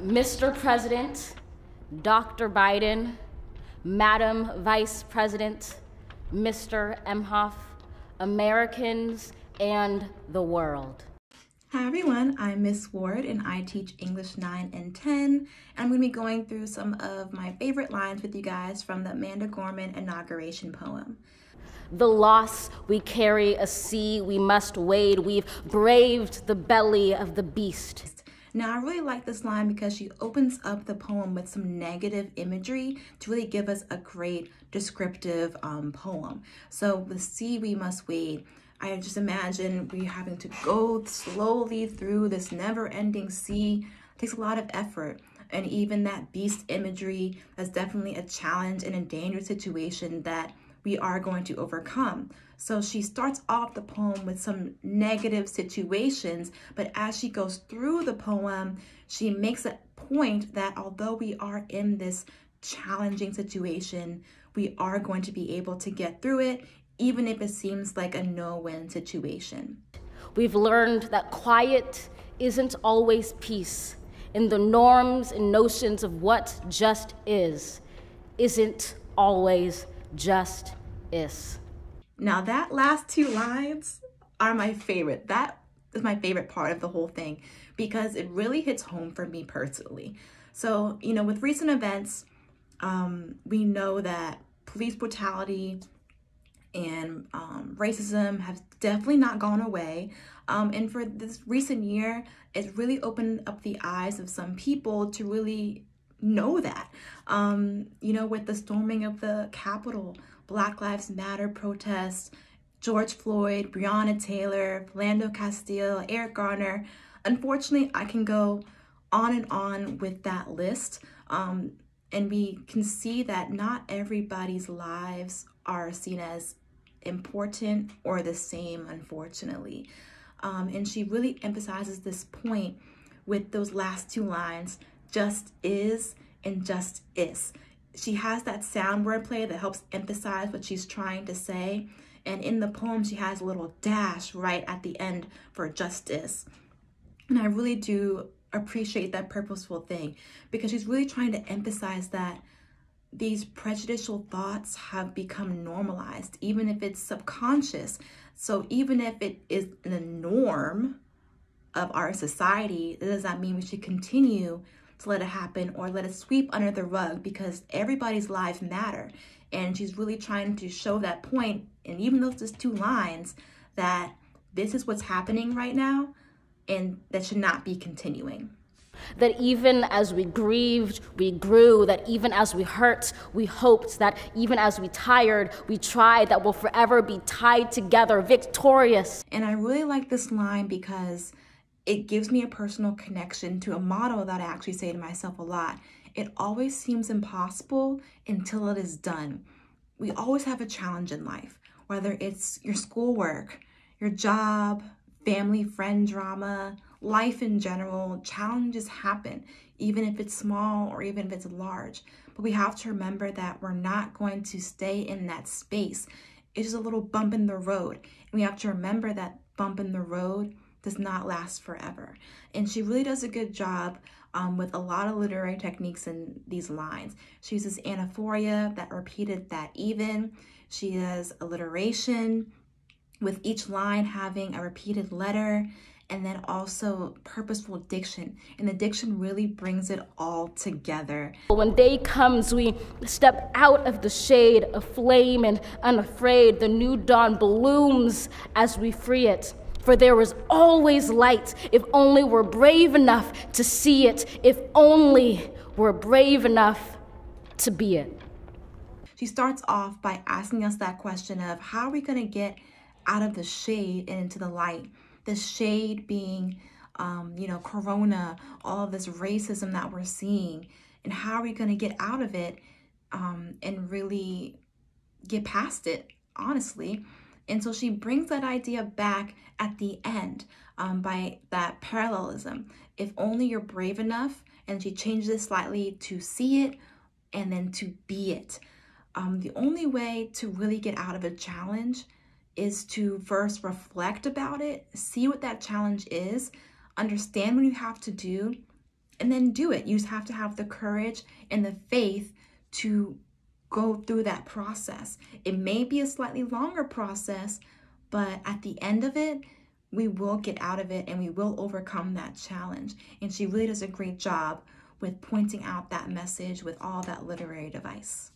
Mr. President, Dr. Biden, Madam Vice President, Mr. Emhoff, Americans, and the world. Hi everyone, I'm Miss Ward and I teach English 9 and 10. I'm going to be going through some of my favorite lines with you guys from the Amanda Gorman inauguration poem. The loss we carry, a sea we must wade, we've braved the belly of the beast. Now I really like this line because she opens up the poem with some negative imagery to really give us a great descriptive poem. So the sea we must wade, I just imagine we having to go slowly through this never-ending sea. It takes a lot of effort. And even that beast imagery is definitely a challenge and a dangerous situation that we are going to overcome. So she starts off the poem with some negative situations, but as she goes through the poem, she makes a point that although we are in this challenging situation, we are going to be able to get through it, even if it seems like a no-win situation. We've learned that quiet isn't always peace, and the norms and notions of what just is isn't always just is. Now that last two lines are my favorite. That is my favorite part of the whole thing because it really hits home for me personally. So, you know, with recent events, we know that police brutality and racism have definitely not gone away. And for this recent year, it's really opened up the eyes of some people to really know that. You know, with the storming of the Capitol, Black Lives Matter protests, George Floyd, Breonna Taylor, Philando Castile, Eric Garner. Unfortunately, I can go on and on with that list. And we can see that not everybody's lives are seen as important or the same, unfortunately. And she really emphasizes this point with those last two lines, just is and just is. She has that sound wordplay that helps emphasize what she's trying to say. And in the poem, she has a little dash right at the end for justice. And I really do appreciate that purposeful thing because she's really trying to emphasize that these prejudicial thoughts have become normalized, even if it's subconscious. So even if it is the norm of our society, it does not mean we should continue to let it happen or let it sweep under the rug because everybody's lives matter. And she's really trying to show that point, and even those just two lines, that this is what's happening right now and that should not be continuing. That even as we grieved, we grew, that even as we hurt, we hoped, that even as we tired, we tried, that we'll forever be tied together, victorious. And I really like this line because it gives me a personal connection to a motto that I actually say to myself a lot. It always seems impossible until it is done. We always have a challenge in life, whether it's your schoolwork, your job, family, friend drama, life in general. Challenges happen, even if it's small or even if it's large. But we have to remember that we're not going to stay in that space. It's just a little bump in the road. And we have to remember that bump in the road does not last forever. And she really does a good job with a lot of literary techniques in these lines. She uses anaphoria, that repeated, that even. She does alliteration, with each line having a repeated letter, and then also purposeful diction. And the diction really brings it all together. When day comes, we step out of the shade, aflame and unafraid. The new dawn blooms as we free it. For there is always light, if only we're brave enough to see it, if only we're brave enough to be it. She starts off by asking us that question of how are we going to get out of the shade and into the light? The shade being, you know, Corona, all of this racism that we're seeing, and how are we going to get out of it and really get past it, honestly. And so she brings that idea back at the end by that parallelism. If only you're brave enough, and she changes it slightly to see it and then to be it. The only way to really get out of a challenge is to first reflect about it, see what that challenge is, understand what you have to do, and then do it. You just have to have the courage and the faith to go through that process. It may be a slightly longer process, but at the end of it, we will get out of it and we will overcome that challenge. And she really does a great job with pointing out that message with all that literary device.